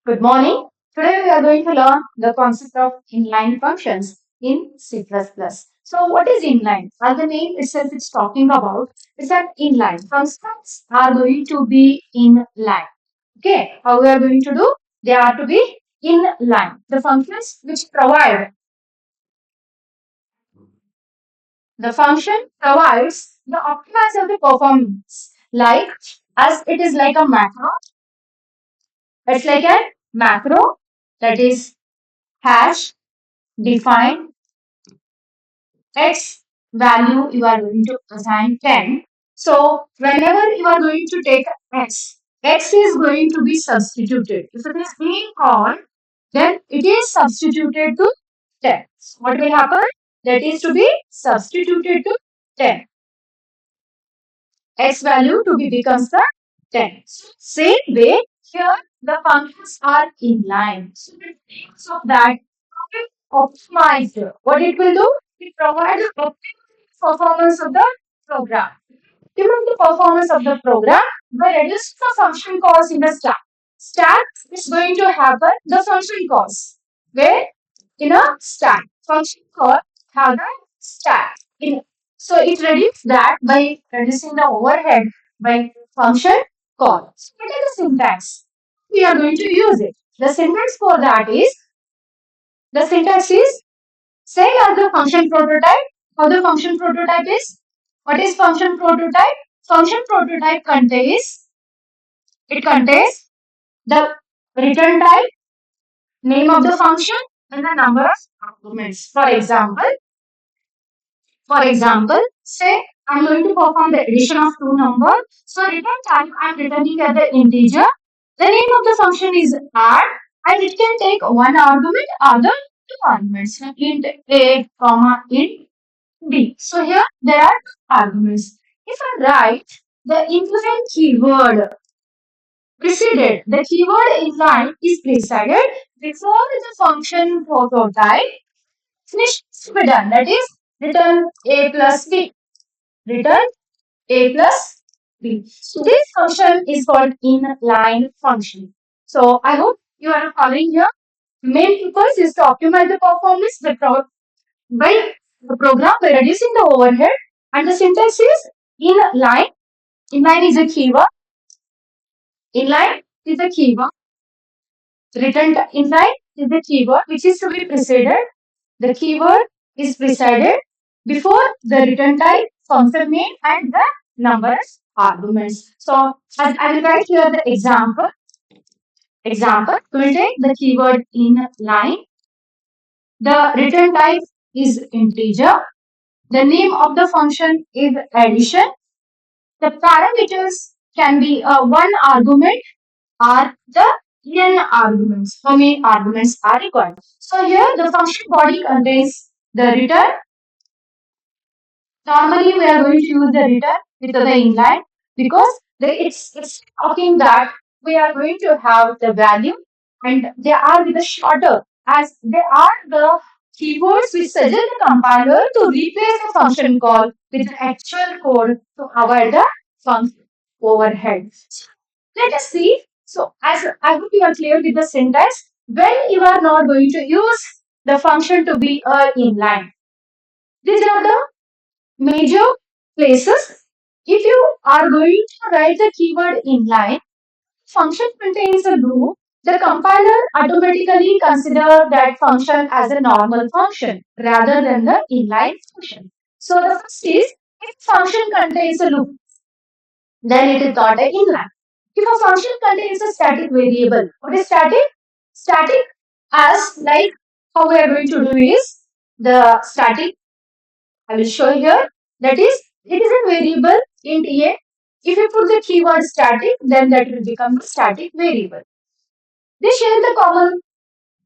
Good morning. Today we are going to learn the concept of inline functions in C++. So what is inline? As the name itself is talking about, is that inline functions are going to be in line. Okay, how we are going to do? They are to be in line. The functions which provide the function provides the optimize of the performance. Like as it is like a macro, it's like a macro that is hash define x value you are going to assign 10. So whenever you are going to take x is going to be substituted. If it is being called, then it is substituted to 10. What will happen? That is to be substituted to 10. X value to be becomes the 10. So same way, here the functions are inline. So that optimized. What it will do? It provides optimal performance of the program. Optimum the performance of the program by reducing the function calls in the stack. Stack is going to happen the function calls. Where in a stack, function call have the stack. So it reduces that by reducing the overhead by function call. So what is the syntax? We are going to use it. The syntax for that is the syntax is same as the function prototype. How the function prototype is? What is function prototype? Function prototype contains the return type, name of the function, and the number of arguments. For example, say I'm going to perform the addition of two numbers. So return type I'm returning as the integer. The name of the function is add, and it can take one argument or the two arguments, int a, comma int B. So here there are arguments. If I write the increment keyword preceded, the keyword inline is preceded before the function prototype finish to be done. That is return a plus b. Return a plus b. So this function is called inline function. So I hope you are following here. Main purpose is to optimize the performance by the program by reducing the overhead, and the syntax is inline. Inline is a keyword. Inline is a keyword. Return inline is the keyword which is to be preceded. The keyword is preceded before the return type, function name, and the numbers arguments. So I will write here the example. Example. We will take the keyword inline. The return type is integer. The name of the function is addition. The parameters can be one argument or the n arguments. How many arguments are required? So here the function body contains the return. Normally we are going to use the return with the inline because it's talking that we are going to have the value and they are with the shorter as they are the keywords which suggest the compiler to replace the function call with the actual code to avoid the function overhead. Let us see. So, as I hope you are clear with the syntax, when you are not going to use the function to be inline, these are the major places. If you are going to write the keyword inline, function contains a group. The compiler automatically consider that function as a normal function rather than the inline function. So the first is if function contains a loop, then it is not a inline. If a function contains a static variable, what is static? Static as like how we are going to do is the static. I will show here. That is, it is a variable int a. If you put the keyword static, then that will become a static variable. They share the common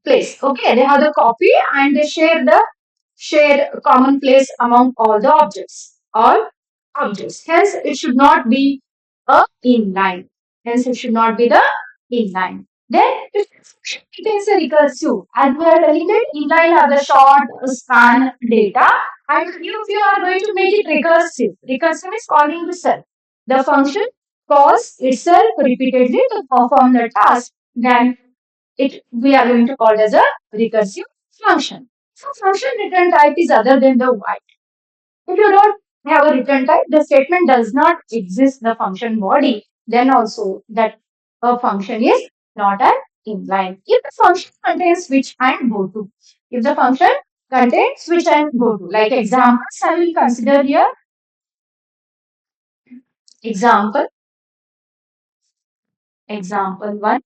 place. Okay, they have the copy and they share common place among all the objects. All objects. Hence, it should not be a inline. Hence, it should not be the inline. Then, if it is a recursive, as we are telling that inline are the short span data, and if you are going to make it recursive is calling the self. The function calls itself repeatedly to perform the task. Then it we are going to call it as a recursive function. So function return type is other than the white. If you don't have a return type, the statement does not exist the function body. Then also that a function is not an inline. If the function contains switch and go to, if the function contains switch and go to, like examples, I will consider here example example one.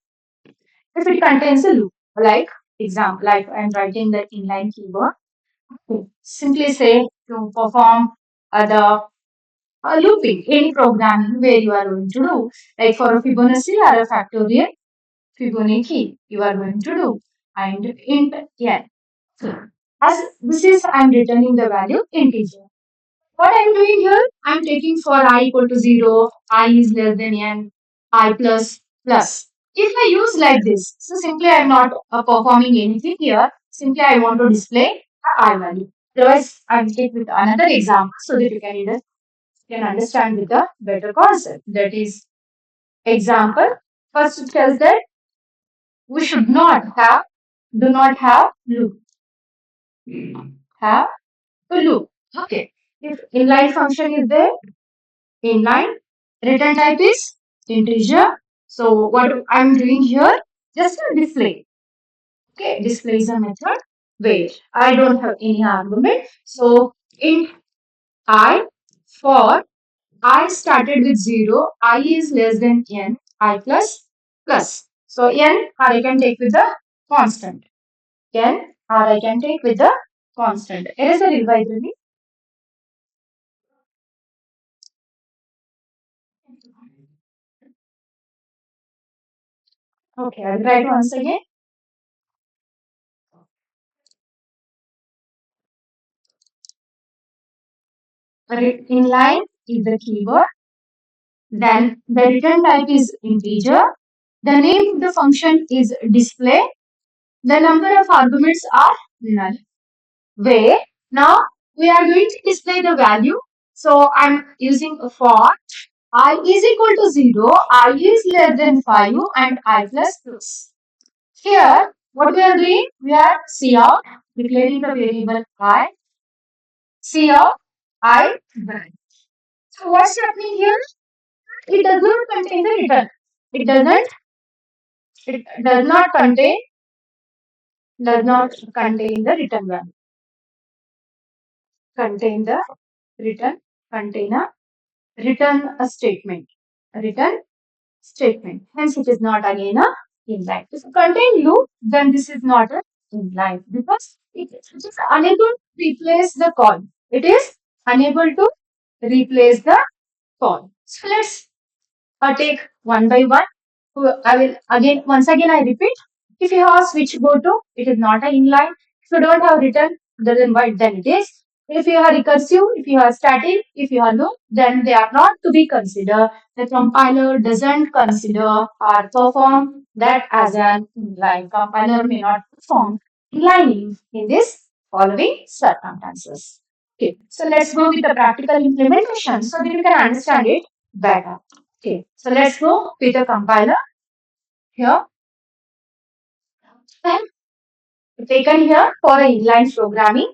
If it contains a loop, like example, like I am writing the inline keyword. Simply say to perform the looping, any programming where you are going to do, like for a Fibonacci or a factorial Fibonacci, you are going to do, and int n. As this is, I am returning the value integer. What I am doing here, I am taking for I equal to 0, I is less than n, I plus plus. If I use like this, so simply I am not performing anything here. Simply I want to display the I value. Otherwise, I will take with another example so that you can understand with a better concept. That is example. First it tells that we should not have, do not have loop. Have a loop. Okay. If inline function is there, inline return type is integer. So what I'm doing here, just a display. Okay, display is a method. Wait, I don't have any argument. So int I for I started with 0, I is less than n, I plus plus. So n or I can take with the constant. N or I can take with the constant. Erase the revision. Okay, I'll write once again. Inline is the keyword. Then the return type is integer. The name of the function is display. The number of arguments are null. Where now we are going to display the value. So I'm using a for I is equal to 0, I is less than 5 and I plus plus. Here what we are doing, we are cout, declaring the variable I, cout I. So what's happening here? It does not contain the return. It doesn't, it does not contain the return value. Contain the return, contain a return a statement. A return statement. Hence it is not again a inline. If it contain loop, then this is not a inline because it is unable to replace the call. It is unable to replace the call. So let's take one by one. I will again, once again, I repeat. If you have switch go to, it is not an inline. If you don't have return other than white, then it is. If you have recursive, if you have static, if you have loop, then they are not to be considered. The compiler doesn't consider or perform that as an inline. Compiler may not perform inlining in this following circumstances. Okay, so let's go with the practical implementation so that you can understand it better. Okay, so let's go with the compiler here. Then taken here for a inline programming.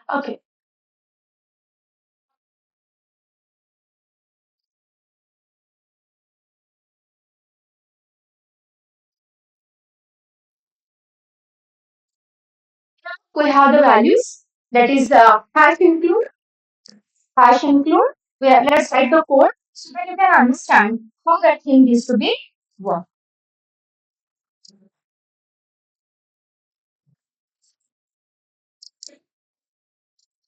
Okay, we have the values that is hash include. Let's write the code so that you can understand how that thing is to be worked.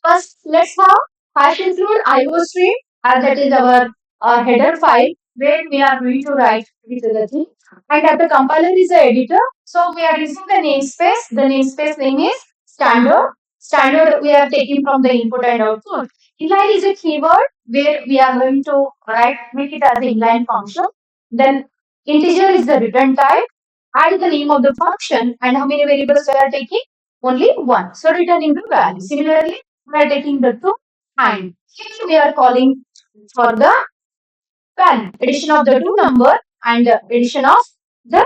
First, let's have hash include IO stream, and that is our header file where we are going to write with the thing. And at the compiler is the editor, so we are using the namespace. The namespace name is standard. Standard we are taking from the input and output. Inline is a keyword where we are going to write, make it as an inline function. Then integer is the return type. Add the name of the function and how many variables we are taking? Only one. So returning the value. Similarly, we are taking the two and here we are calling for the value addition of the two number and addition of the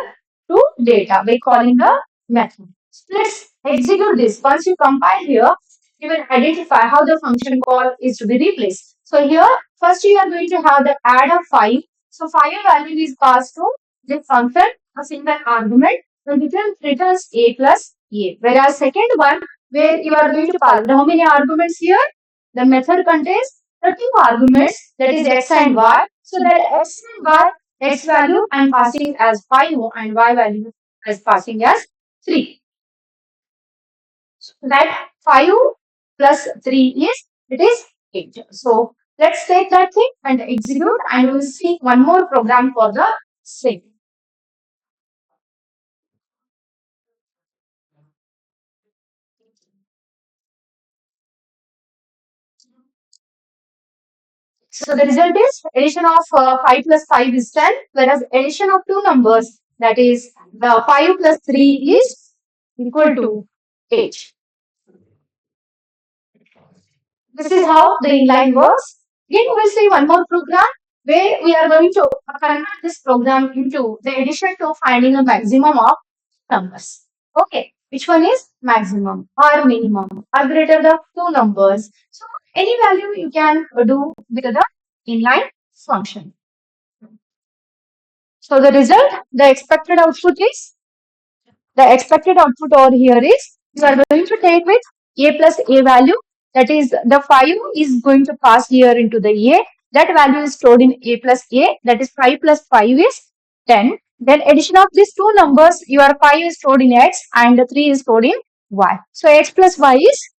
two data by calling the method. So let's execute this. Once you compile here, you will identify how the function call is to be replaced. So here, first you are going to have the add of 5. So 5 value is passed to the function, a single argument, and it returns a plus a. Whereas second one, where you are going to pass how many arguments here? The method contains the two arguments, that is x and y. So that x and y, x value I am passing as 5 and y value as passing as 3. So that 5 plus 3 is, it is 8. So let's take that thing and execute, and we will see one more program for the same. So the result is addition of 5 plus 5 is 10, whereas addition of two numbers, that is the 5 plus 3 is equal to 8. This is how the inline works. Again, we will see one more program where we are going to convert this program into the addition to finding a maximum of numbers. Okay, which one is maximum or minimum or greater than two numbers? So any value you can do with the inline function. So the result, the expected output is, the expected output over here is, you are going to take with a plus a value, that is the 5 is going to pass here into the a, that value is stored in a plus a, that is 5 plus 5 is 10. Then addition of these two numbers, your 5 is stored in x and the 3 is stored in y. So x plus y is